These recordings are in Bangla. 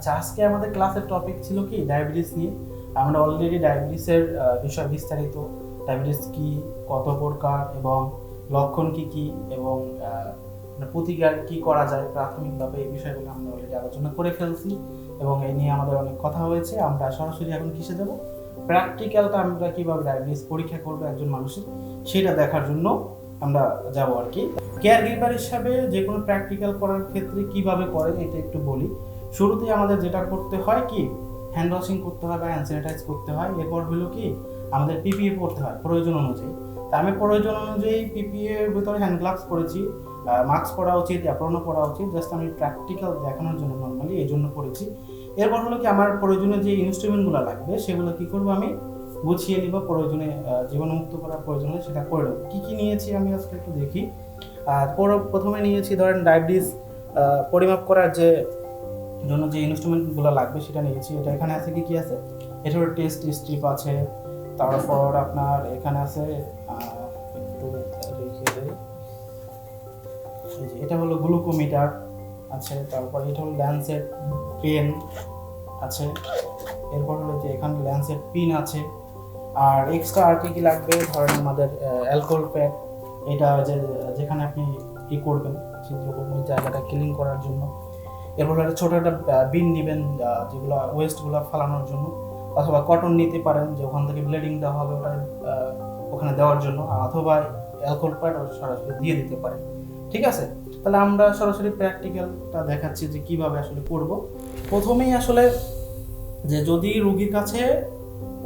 আচ্ছা, আজকে আমাদের ক্লাসের টপিক ছিল কি ডায়াবেটিস নিয়ে। আমরা অলরেডি ডায়াবেটিসের বিষয় বিস্তারিত, ডায়াবেটিস কি, কত প্রকার এবং লক্ষণ কি কি এবং প্রতিকার কি করা যায় প্রাথমিকভাবে, এই বিষয়গুলো আমরা অলরেডি আলোচনা করে ফেলছি এবং এই নিয়ে আমাদের অনেক কথা হয়েছে। আমরা সরাসরি এখন কিসে যাব, প্র্যাকটিক্যালটা আমরা কিভাবে ডায়াবেটিস পরীক্ষা করবো একজন মানুষের, সেটা দেখার জন্য আমরা যাব আর কি। কেয়ার গিভার হিসাবে যে কোনো প্র্যাকটিক্যাল করার ক্ষেত্রে কিভাবে করে এটা একটু বলি। শুরুতেই আমাদের যেটা করতে হয় কি, হ্যান্ড ওয়াশিং করতে হয় বা হ্যান্ড স্যানিটাইজ করতে হয়। এরপর হলো কি আমাদের পিপিএ পড়তে হয় প্রয়োজন অনুযায়ী। তা আমি প্রয়োজন অনুযায়ী পিপিএ এর ভিতরে হ্যান্ড গ্লাভস পরেছি, মাস্ক পরা উচিত, অ্যাপ্রনও পরা উচিত, জাস্ট আমি প্র্যাকটিক্যাল দেখানোর জন্য নর্মালি এই জন্য পড়েছি। এরপর হলো কি আমার প্রয়োজনীয় যে ইনস্ট্রুমেন্টগুলো লাগবে সেগুলো কি করবো আমি গুছিয়ে নিব, প্রয়োজনে জীবাণুমুক্ত করার প্রয়োজন হলে সেটা করে নেব। কী কী নিয়েছি আমি আজকে একটু দেখি। প্রথমে নিয়েছি ধরেন ডায়াবেটিস পরিমাপ করার যে জন্য যে ইনস্ট্রুমেন্টগুলো লাগবে সেটা নিয়েছি। এটা এখানে আছে কি কি আছে, এটার টেস্ট স্ট্রিপ আছে, তারপর আপনার এখানে আছে একটু রেখে দেয়, এটা হলো গ্লুকোমিটার আছে, তারপর এটা হলো ল্যান্সেট পেন আছে, এরপর হলো যে এখানে ল্যান্সেট পিন আছে। আর এক্সট্রা আর কি কি লাগবে, ধরেন আমাদের অ্যালকোহল প্যাড, এটা যেখানে আপনি কি করবেন ছিদ্র করবেন জায়গাটা ক্লিন করার জন্য। এরপর একটা ছোটো একটা বিন নেবেন যেগুলো ওয়েস্টগুলো ফালানোর জন্য, অথবা কটন নিতে পারেন যে ওখান থেকে ব্লিডিং দেওয়া হবে ওটা ওখানে দেওয়ার জন্য, অথবা অ্যালকোহল প্যাড সরাসরি দিয়ে দিতে পারেন। ঠিক আছে, তাহলে আমরা সরাসরি প্র্যাকটিক্যালটা দেখাচ্ছি যে কিভাবে আসলে করব। প্রথমেই আসলে যে যদি রোগীর কাছে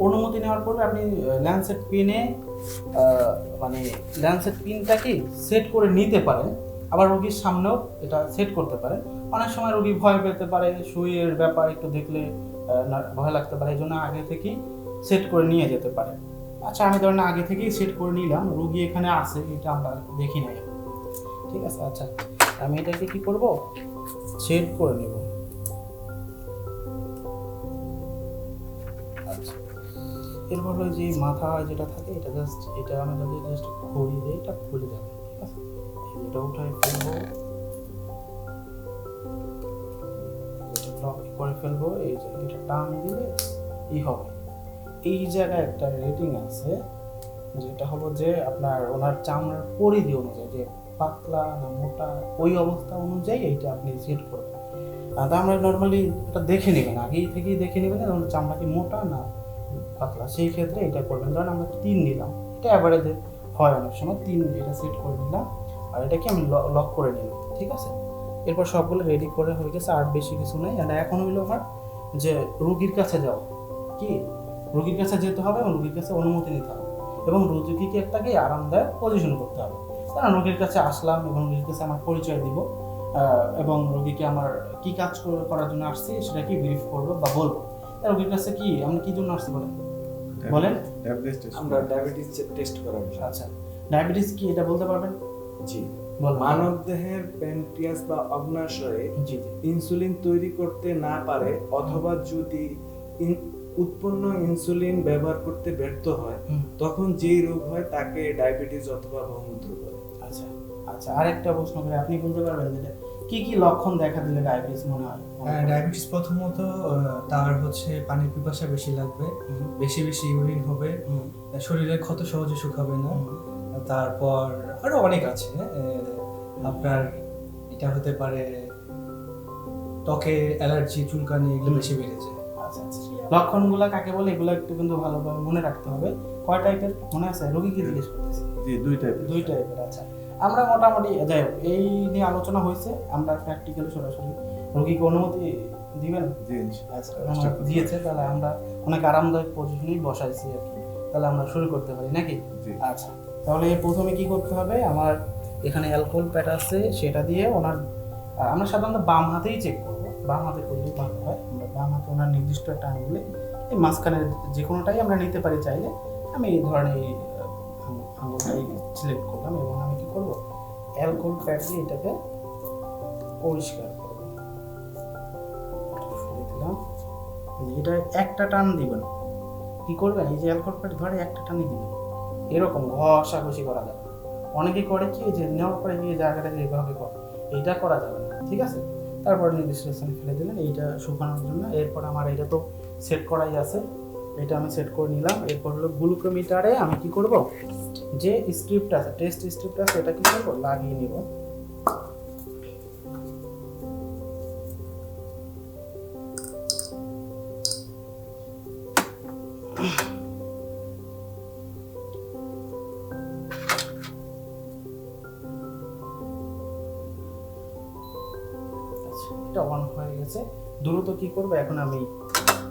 অনুমতি নেওয়ার পরে আপনি ল্যান্সেট পিনে মানে ল্যান্সেট পিনটা কি সেট করে নিতে পারেন, আবার রোগীর সামনেও এটা সেট করতে পারেন। অনেক সময় রোগী ভয় পেতে পারে, সুইয়ের ব্যাপার একটু দেখলে ভয় লাগতে পারে, এই জন্য আগে থেকেই সেট করে নিয়ে যেতে পারে। আচ্ছা, আমি ধরেন আগে থেকেই সেট করে নিলাম, রোগী এখানে আছে, এটা আমরা দেখি নাই, ঠিক আছে। আচ্ছা, আমি এটাকে কি করব, সেট করে নেব। আচ্ছা, এরপর হলো যে মাথা যেটা থাকে এটা জাস্ট এটা আমি যদি জাস্ট ঘুরিয়ে দিই এটা খুলে যাবে, ঠিক আছে। এটা উঠাই ফেলবো, এটা লক করে ফেলবো, এই যে এটা টান দিলে হবে। এই জায়গায় একটা রেটিং আছে যেটা হলো যে আপনার ওনার চামড়ার পরিধি অনুযায়ী যে পাতলা না মোটা, ওই অবস্থা অনুযায়ী এইটা আপনি সেট করবেন। তা আমরা নর্মালি এটা দেখে নেবেন, আগেই থেকেই দেখে নেবেন ওনার চামড়া কি মোটা না পাতলা, সেই ক্ষেত্রে এটা করবেন। ধরেন আমরা 3 নিলাম, এটা অ্যাভারেজে হয় অনেক সময় 3, এটা সেট করে নিলাম আর এটাকে আমি লক করে নিলাম, ঠিক আছে। এরপর সবগুলো রেডি করে হয়ে গেছে, আর বেশি কিছু নেই। আর এখন হইলো আমার যে রুগীর কাছে যাও, কি রুগীর কাছে যেতে হবে এবং রুগীর কাছে অনুমতি নিতে হবে এবং রুগীকে একটাকে আরামদায়ক পজিশন করতে হবে। কারণ রুগীর কাছে আসলাম এবং রুগীর কাছে আমার পরিচয় দিব এবং রুগীকে আমার কি কাজ করার জন্য আসছি সেটা কি ব্রিফ করবো বা বলবো। রুগীর কাছে কি আমরা কি জন্য আসছি বলেন, আমরা ডায়াবেটিস টেস্ট করার জন্য। আচ্ছা, ডায়াবেটিস কি এটা বলতে পারবেন? জি, মানব দেহের প্যানক্রিয়াস বা অগ্নাশয়ে ইনসুলিন তৈরি করতে না পারে অথবা যদি উৎপন্ন ইনসুলিন ব্যবহার করতে ব্যর্থ হয় তখন যেই রোগ হয় তাকে ডায়াবেটিস অথবা বহুমূত্র বলে। আচ্ছা আচ্ছা, আরেকটা প্রশ্ন করে আপনি বলতে পারবেন যে কি কি লক্ষণ দেখা দিলে ডায়াবেটিস মনে হয়? ডায়াবেটিস প্রথমত তার হচ্ছে পানির পিপাসা বেশি লাগবে, বেশি বেশি ইউরিন হবে, শরীরের ক্ষত সহজে শুকাবে না, তারপর আরো অনেক আছে। আপনার এটা হতে পারে ত্বকে অ্যালার্জি, চুলকানি এগুলো বেশি বেড়ে যায়। আচ্ছা আচ্ছা, লক্ষণগুলো কাকে বলে এগুলো একটু কিন্তু ভালোভাবে মনে রাখতে হবে। কয় টাইপের মনে আছে? রোগী কি জিজ্ঞেস করতেছে? জি, 2 টাইপের। 2 টাইপের। আচ্ছা, আমরা মোটামুটি যাই হোক এই নিয়ে আলোচনা হয়েছে, আমরা প্র্যাকটিক্যালি সরাসরি রোগীকে অনুমতি দিবেন? জি, আচ্ছা, অনুমতি দিয়েছে, তাহলে আমরা অনেক আরামদায়ক পজিশনেই বসাইছি আর কি, তাহলে আমরা শুরু করতে পারি নাকি? আচ্ছা, তাহলে প্রথমে কি করতে হবে, আমার এখানে অ্যালকোহল প্যাড আছে, সেটা দিয়ে ওনার আমরা সাধারণত বাম হাতেই চেক করবো, বাম হাতে করলেই ভালো হয়। আমরা বাম হাতে ওনার নির্দিষ্ট একটা আঙুলে এই মাঝখানের যে কোনোটাই আমরা নিতে পারি চাইলে। আমি এই ধরনের এই আঙুলটাই সিলেক্ট করলাম এবং আমি কি করবো, অ্যালকোহল প্যাড দিয়ে এটাকে পরিষ্কার করবো, সরিয়ে দিলাম। এটা একটা টান দিবেন, কি করবেন, এই যে অ্যালকোহল প্যাড ধরে একটা টানই দিবেন, এরকম ঘষাঘষি করা যাবে। অনেকে করে কি যে নেওয়ার পরে গিয়ে জায়গাটা যেভাবে করে, এটা করা যাবে না, ঠিক আছে। তারপর নির্দিষ্ট স্থানে ফেলে দিলেন এইটা শুকানোর জন্য। এরপর আমার এটা তো সেট করাই আছে, এটা আমি সেট করে নিলাম। এরপর হলো গ্লুকোমিটারে আমি কি করব, যে স্ক্রিপ্ট আছে, টেস্ট স্ক্রিপ্ট আছে, এটা কি করব, লাগিয়ে নিব। এটা অন হয়ে গেছে। দ্রুত কি করব, এখন আমি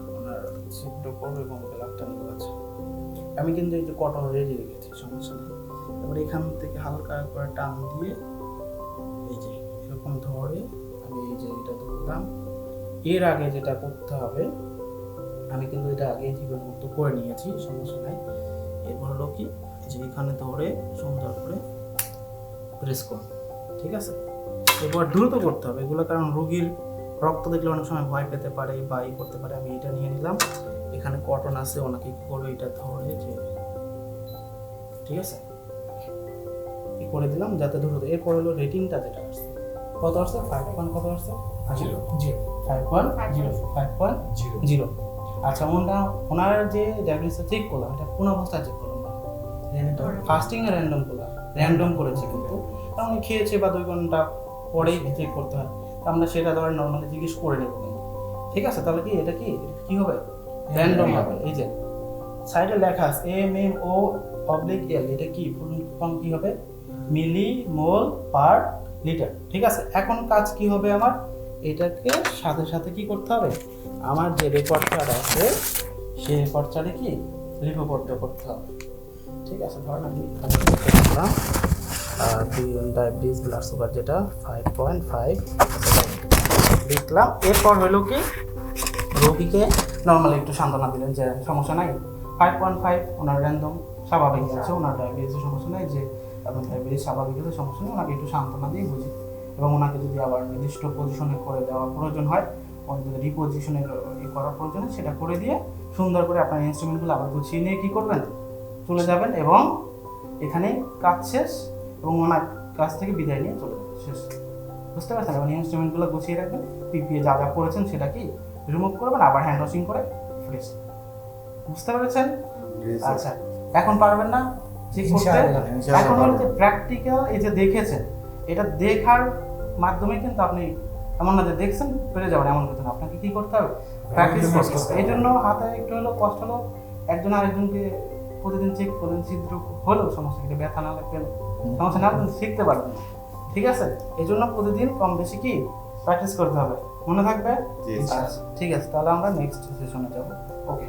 আপনার সিদ্ধ করব এবং ব্ল্যাকটা নিব। আচ্ছা, আমি কিন্তু এই যে কটন রেডি রেখেছি, সমস্যা নেই। এবার এখান থেকে হালকা করে টান দিয়ে এই যে এরকম ধরে আমি এই যে এটা ধরলাম। এর আগে যেটা করতে হবে, আমি কিন্তু এটা আগে জীবন মুক্ত করে নিয়েছি, সমস্যা নাই। এরপর হলো কি, যে এখানে ধরে সুন্দর করে প্রেস করব, ঠিক আছে। এবার দ্রুত করতে হবে এগুলো, কারণ রোগীর রক্ত দেখলে অনেক সময় ভয় পেতে পারে বা ই করতে পারে। আমি এটা নিয়ে নিলাম, এখানে কটন আছে, ওনাকে কি করবো, এটা ধরে যে, ঠিক আছে, কি করে দিলাম যাতে দ্রুত। এরপর হলো রেটিংটা যেটা আসছে, কত আসছে, 5 কত আসছে, 5.0। আচ্ছা, ওনার যে ডায়াবেটিসটা চেক করলাম, এটা কোন অবস্থায় চেক করলাম, ফাস্টিং এ র্যান্ডম করলাম, র্যান্ডম করেছে কিন্তু, কারণ উনি খেয়েছে বা 2 ঘন্টা পরেই চেক করতে হয়, আমরা সেটা ধরে নর্মালি জিজ্ঞেস করে নেব কিন্তু, ঠিক আছে। তাহলে কি এটা কি হবে, র্যান্ডম হবে। এই যে সাইডে লেখা আছে MMO/L, এটা কি ফুল ফর্ম কি হবে, মিলি মোল পার লিটার, ঠিক আছে। এখন কাজ কি হবে আমার, এটাকে সাথে সাথে কি করতে হবে, আমার যে রেকর্ড চার্ট আছে সেই রেকর্ড চার্টে কি লিপিবদ্ধ করতে হবে, ঠিক আছে। ধরেন আমি করলাম ডায়াবেটিস ব্লাড সুগার যেটা 5.5 লিখলাম। এরপর হলো কি, রোগীকে নর্মালি একটু সান্ত্বনা দিলেন যে সমস্যা নাই, 5.5 ওনার র্যান্ডম স্বাভাবিক আছে, ওনার ডায়াবেটিসের সমস্যা নাই, যে আপনার ডায়াবেটিস স্বাভাবিক আছে, সমস্যা নেই, ওনাকে একটু সান্ত্বনা দিয়ে বুঝি। এবং ওনাকে যদি আবার নির্দিষ্ট পজিশনে করে দেওয়ার প্রয়োজন হয়, ওনার যদি রিপোজিশনের করার প্রয়োজন হয়, সেটা করে দিয়ে সুন্দর করে আপনার ইনস্ট্রুমেন্টগুলো আবার গুছিয়ে নিয়ে কী করবেন, চলে যাবেন। এবং এখানেই কাজ শেষ, এবং ওনার কাছ থেকে বিদায় নিয়ে চলে যাবেন, শেষ। বুঝতে পারছেন? এবং ইনস্ট্রুমেন্টগুলো গুছিয়ে রাখবেন, পিপিএ যা যা করেছেন সেটা কি রিমুভ করবেন, আবার হ্যান্ড ওয়াশিং করে ফ্রেশ। বুঝতে পেরেছেন? আচ্ছা, এখন পারবেন না চেক করতে? এখন হলো যে প্র্যাকটিক্যাল, এই যে দেখেছেন, এটা দেখার মাধ্যমে কিন্তু আপনি এমন না যে দেখছেন পেরে যাবেন, এমন কিছু না, আপনাকে কি করতে হবে, প্র্যাকটিস করতে হবে। এই জন্য হাতে একটু হলো কষ্ট হলো, একজন আরেকজনকে প্রতিদিন চেক করলেন, ছিদ্র হলেও সমস্যা, এটা ব্যথা না লাগবে সমস্যা না, আপনি শিখতে পারবেন, ঠিক আছে। এই জন্য প্রতিদিন কম বেশি কি প্র্যাকটিস করতে হবে, মনে থাকবে। আচ্ছা, ঠিক আছে, তাহলে আমরা নেক্সট সেশনে যাবো। ওকে।